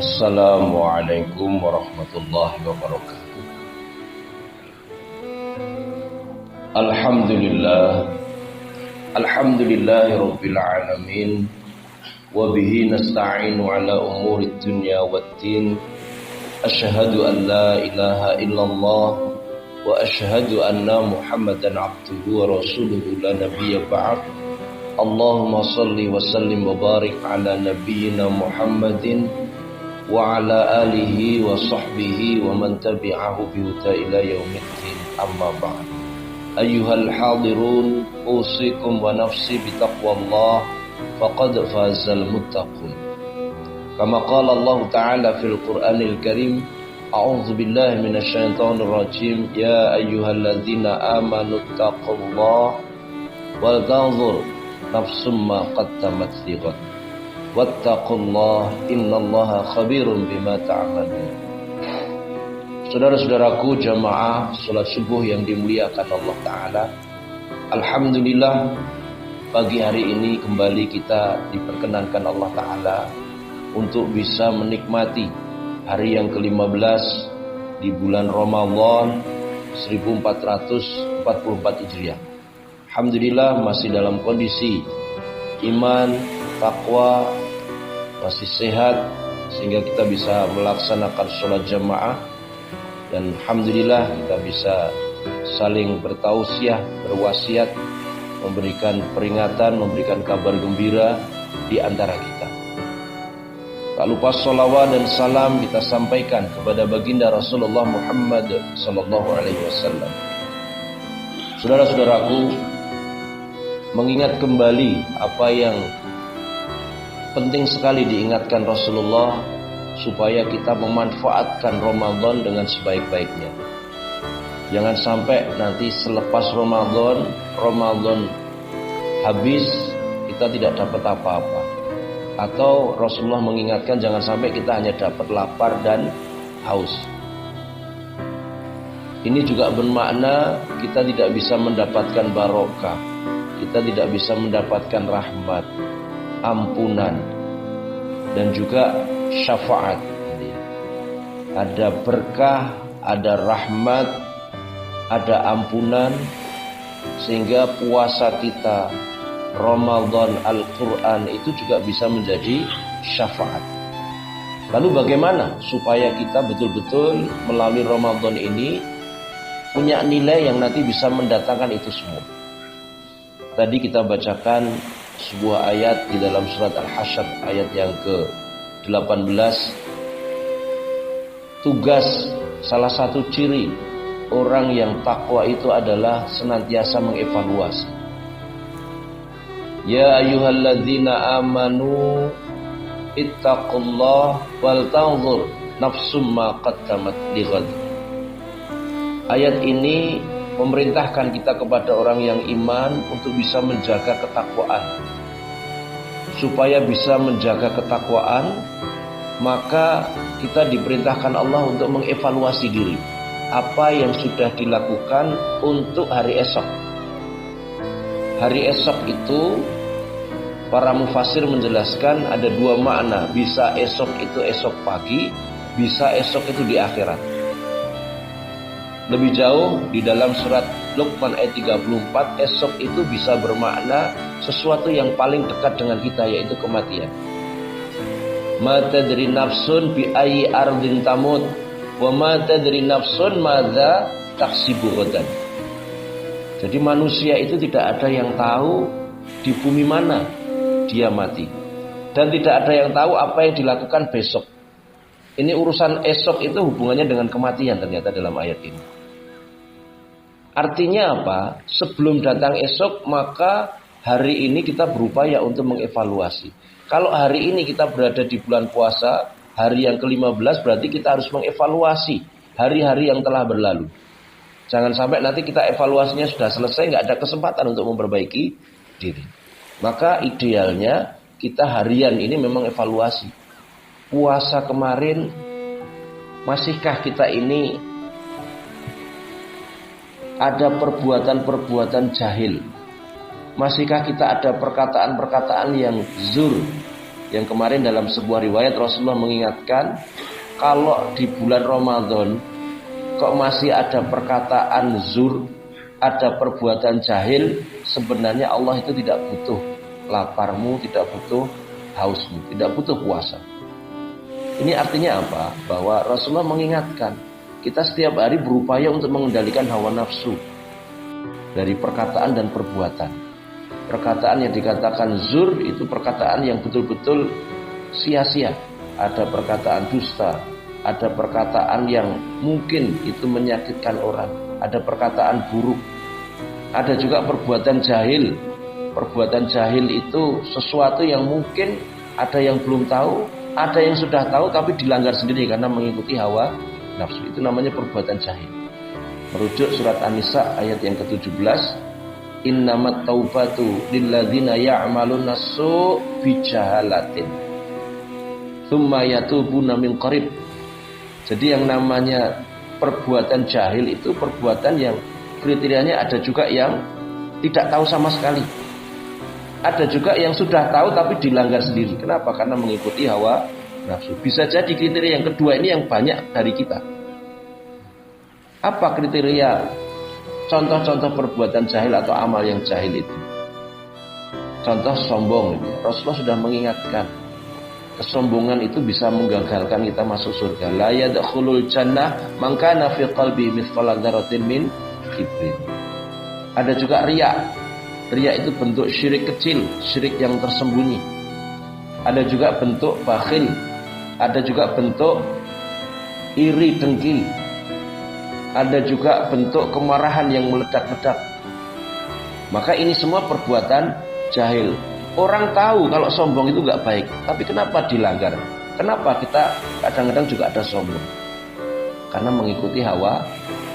Assalamualaikum warahmatullahi wabarakatuh. Alhamdulillahi rabbil alamin. Wa bihi nasta'inu ala umurid dunya waddin. Asyhadu an la ilaha illallah wa asyhadu anna Muhammadan abduhu wa rasuluhu la nabiyya ba'd. Allahumma salli wa sallim wa barik ala nabiyyina Muhammadin wa ala alihi wa sahbihi wa man tabi'ahu bi huda ila yaumiddin, amma ba'd. Ayyuhal hadirun, usikum wa nafsi bi taqwallah faqad fazal muttaqun. Kama qala Allah ta'ala fil Qur'anil Karim, a'udzu billahi minasy syaithanir rajim, ya ayyuhalladzina amanu taqullaha wal tanzur nafsum ma qaddamat lighad wattaqullah innallaha khabirun bima ta'malun. Saudara-saudaraku jamaah salat subuh yang dimuliakan Allah Ta'ala, alhamdulillah pagi hari ini kembali kita diperkenankan Allah Ta'ala untuk bisa menikmati hari yang ke-15 di bulan Ramadan 1444 Hijriah. Alhamdulillah masih dalam kondisi iman, takwa, masih sehat sehingga kita bisa melaksanakan sholat jamaah, dan alhamdulillah kita bisa saling bertausiah, berwasiat, memberikan peringatan, memberikan kabar gembira di antara kita. Tak lupa sholawat dan salam kita sampaikan kepada baginda Rasulullah Muhammad sallallahu alaihi wasallam. Saudara-saudaraku, mengingat kembali apa yang penting sekali diingatkan Rasulullah supaya kita memanfaatkan Ramadan dengan sebaik-baiknya. Jangan sampai nanti selepas Ramadan habis kita tidak dapat apa-apa. Atau Rasulullah mengingatkan jangan sampai kita hanya dapat lapar dan haus. Ini juga bermakna kita tidak bisa mendapatkan barokah, kita tidak bisa mendapatkan rahmat, ampunan, dan juga syafaat. Ada berkah, ada rahmat, ada ampunan, sehingga puasa kita Ramadan Al-Quran itu juga bisa menjadi syafaat. Lalu bagaimana supaya kita betul-betul melalui Ramadan ini punya nilai yang nanti bisa mendatangkan itu semua? Tadi kita bacakan sebuah ayat di dalam surat Al-Hasyr ayat yang ke-18. Tugas, salah satu ciri orang yang takwa itu adalah senantiasa mengevaluasi. Ya ayyuhalladzina amanu ittaqullah wal tanzur nafsum ma qaddamat lighad. Ayat ini memerintahkan kita kepada orang yang iman untuk bisa menjaga ketakwaan. Supaya bisa menjaga ketakwaan, maka kita diperintahkan Allah untuk mengevaluasi diri. Apa yang sudah dilakukan untuk hari esok. Hari esok itu para mufassir menjelaskan ada dua makna. Bisa esok itu esok pagi, bisa esok itu di akhirat. Lebih jauh di dalam surat Luqman ayat 34, esok itu bisa bermakna sesuatu yang paling dekat dengan kita, yaitu kematian. Ma tadri nafsun bi ayyi ardin tamut wa ma tadri nafsun madza taksibu ghadan. Jadi manusia itu tidak ada yang tahu di bumi mana dia mati, dan tidak ada yang tahu apa yang dilakukan besok. Ini urusan esok itu hubungannya dengan kematian ternyata dalam ayat ini. Artinya apa? Sebelum datang esok, maka hari ini kita berupaya untuk mengevaluasi. Kalau hari ini kita berada di bulan puasa, hari yang ke-15, berarti kita harus mengevaluasi hari-hari yang telah berlalu. Jangan sampai nanti kita evaluasinya sudah selesai, nggak ada kesempatan untuk memperbaiki diri. Maka idealnya kita harian ini memang evaluasi. Puasa kemarin, masihkah kita ini ada perbuatan-perbuatan jahil? Masihkah kita ada perkataan-perkataan yang zur, Yang kemarin dalam sebuah riwayat Rasulullah mengingatkan, kalau di bulan Ramadan kok masih ada perkataan zur, ada perbuatan jahil, sebenarnya Allah itu tidak butuh laparmu, tidak butuh hausmu, tidak butuh puasa. Ini artinya apa? Bahwa Rasulullah mengingatkan kita setiap hari berupaya untuk mengendalikan hawa nafsu dari perkataan dan perbuatan. Perkataan yang dikatakan zur itu perkataan yang betul-betul sia-sia. Ada perkataan dusta, ada perkataan yang mungkin itu menyakitkan orang, ada perkataan buruk, ada juga perbuatan jahil. Perbuatan jahil itu sesuatu yang mungkin ada yang belum tahu, ada yang sudah tahu tapi dilanggar sendiri karena mengikuti hawa nafsu. Itu namanya perbuatan jahil. Merujuk surat An-Nisa ayat yang ke-17, innamat taubatu lilladzina ya'maluna su' bijahalatin tsumma yatubuna min qarib. Jadi yang namanya perbuatan jahil itu perbuatan yang kriterianya ada juga yang tidak tahu sama sekali. Ada juga yang sudah tahu tapi dilanggar sendiri. Kenapa? Karena mengikuti hawa nafsu. Bisa jadi kriteria yang kedua ini yang banyak dari kita. Apa kriteria contoh-contoh perbuatan jahil atau amal yang jahil itu? Contoh sombong. Rasulullah sudah mengingatkan, kesombongan itu bisa menggagalkan kita masuk surga. La yadkhulul jannah man kana fi qalbi mithqala dzarratin min kibrin. Ada juga riya. Riya itu bentuk syirik kecil, syirik yang tersembunyi. Ada juga bentuk bakhil. Ada juga bentuk iri dengki. Ada juga bentuk kemarahan yang meledak-ledak. Maka ini semua perbuatan jahil. Orang tahu kalau sombong itu nggak baik, tapi kenapa dilanggar? Kenapa kita kadang-kadang juga ada sombong? Karena mengikuti hawa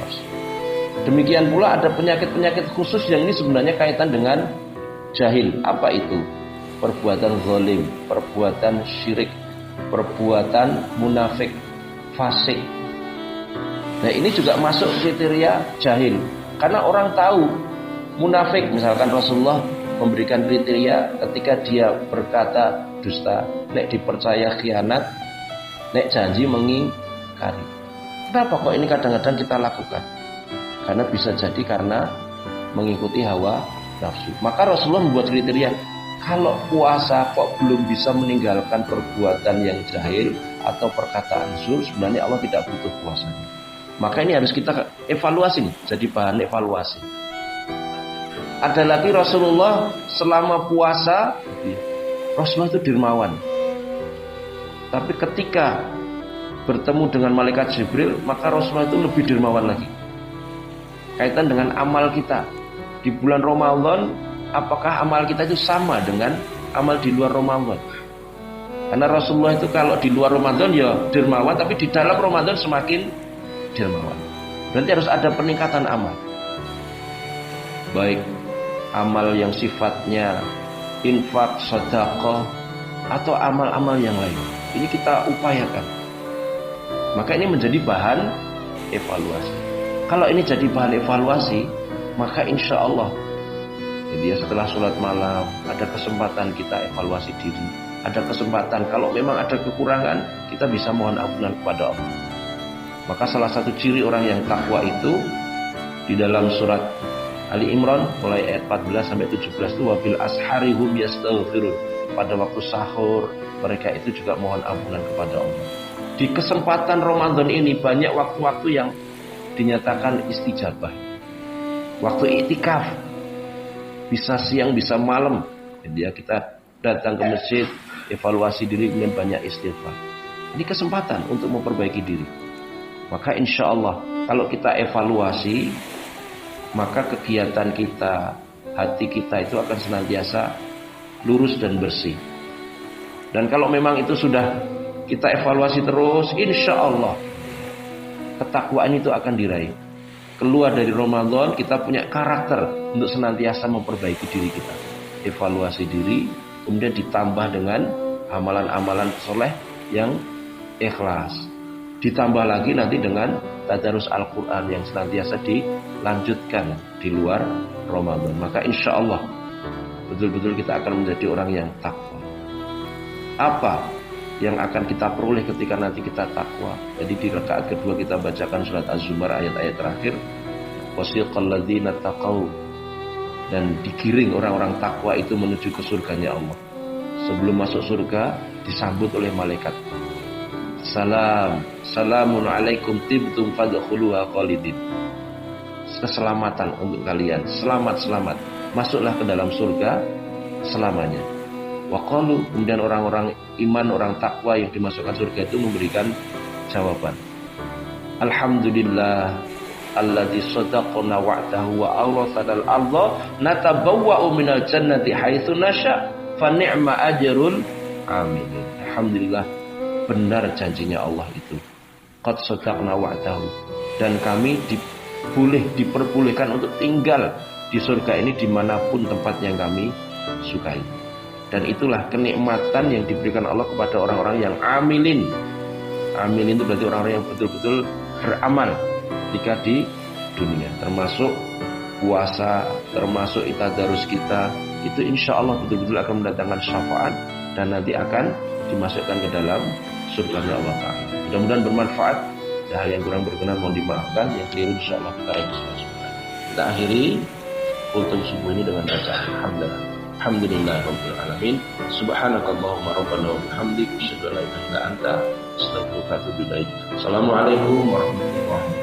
nafsu. Demikian pula ada penyakit-penyakit khusus yang ini sebenarnya kaitan dengan jahil. Apa itu? Perbuatan zalim, perbuatan syirik, perbuatan munafik, fasik. Nah ini juga masuk kriteria jahil. Karena orang tahu munafik, misalkan Rasulullah memberikan kriteria ketika dia berkata dusta, nek dipercaya khianat, nek janji mengingkari. Kenapa kok ini kadang-kadang kita lakukan? Karena bisa jadi karena mengikuti hawa nafsu. Maka Rasulullah membuat kriteria, kalau puasa kok belum bisa meninggalkan perbuatan yang jahil atau perkataan zur, sebenarnya Allah tidak butuh puasanya. Maka ini harus kita evaluasi nih, jadi bahan evaluasi. Ada lagi Rasulullah selama puasa, Rasulullah itu dermawan. Tapi ketika bertemu dengan malaikat Jibril, maka Rasulullah itu lebih dermawan lagi. Kaitan dengan amal kita di bulan Ramadan, apakah amal kita itu sama dengan amal di luar Ramadan? Karena Rasulullah itu kalau di luar Ramadan ya dermawan, tapi di dalam Ramadan semakin dermawan. Berarti harus ada peningkatan amal. Baik amal yang sifatnya infak, sedekah, atau amal-amal yang lain. Ini kita upayakan. Maka ini menjadi bahan evaluasi. Kalau ini jadi bahan evaluasi, maka insya Allah jadi setelah sholat malam ada kesempatan kita evaluasi diri. Ada kesempatan kalau memang ada kekurangan, kita bisa mohon ampunan kepada Allah. Maka salah satu ciri orang yang takwa itu di dalam surat Ali Imran mulai ayat 14 sampai 17 itu wabil asharihum yastaghfirun. Pada waktu sahur mereka itu juga mohon ampunan kepada Allah. Di kesempatan Ramadan ini banyak waktu-waktu yang dinyatakan istijabah. Waktu iktikaf bisa siang bisa malam. Jadi ya kita datang ke masjid, evaluasi diri, kemudian banyak istighfar. Ini kesempatan untuk memperbaiki diri. Maka insya Allah kalau kita evaluasi, maka kegiatan kita, hati kita itu akan senantiasa lurus dan bersih. Dan kalau memang itu sudah kita evaluasi terus, insya Allah ketakwaan itu akan diraih. Keluar dari Ramadan kita punya karakter untuk senantiasa memperbaiki diri kita. Evaluasi diri, kemudian ditambah dengan amalan-amalan soleh yang ikhlas. Ditambah lagi nanti dengan tadarus Al-Quran yang senantiasa dilanjutkan di luar Ramadan. Maka insya Allah betul-betul kita akan menjadi orang yang takwa. Apa yang akan kita peroleh ketika nanti kita takwa. Jadi di rakaat kedua kita bacakan surat Az-Zumar ayat-ayat terakhir. Wasiqal ladzina taqau, dan digiring orang-orang takwa itu menuju ke surganya Allah. Sebelum masuk surga disambut oleh malaikat. Salamun alaikum tibtum fadkhuluha khalidin. Keselamatan untuk kalian, selamat. Masuklah ke dalam surga selamanya. Waqalu, kemudian orang-orang iman, orang takwa yang dimasukkan surga itu memberikan jawaban. Alhamdulillah alladzi sadaqana wa'dahu wa awrathana al-ardha natabawwa'u minal jannati haitsu nasha fa ni'ma ajrul amilin. Alhamdulillah, benar janjinya Allah itu. Qad sadaqna wa'dahu, dan kami diperbolehkan untuk tinggal di surga ini dimanapun tempat yang kami sukai. Dan itulah kenikmatan yang diberikan Allah kepada orang-orang yang amilin. Amilin itu berarti orang-orang yang betul-betul beramal ketika di dunia, termasuk puasa, termasuk tadarus kita, itu insya Allah betul-betul akan mendatangkan syafaat dan nanti akan dimasukkan ke dalam surga Allah Ta'ala. Mudah-mudahan bermanfaat. Hal yang kurang berkenan mohon dimaafkan, yang keliru insya Allah kita revisi. Kita akhiri kultum subuh ini dengan bacaan Alhamdulillahirabbil alamin. Subhanakallahumma rabbana wa bihamdik, asyhadu an la ilaha illa anta, astaghfiruka wa atubu ilaik. Assalamualaikum warahmatullahi wabarakatuh.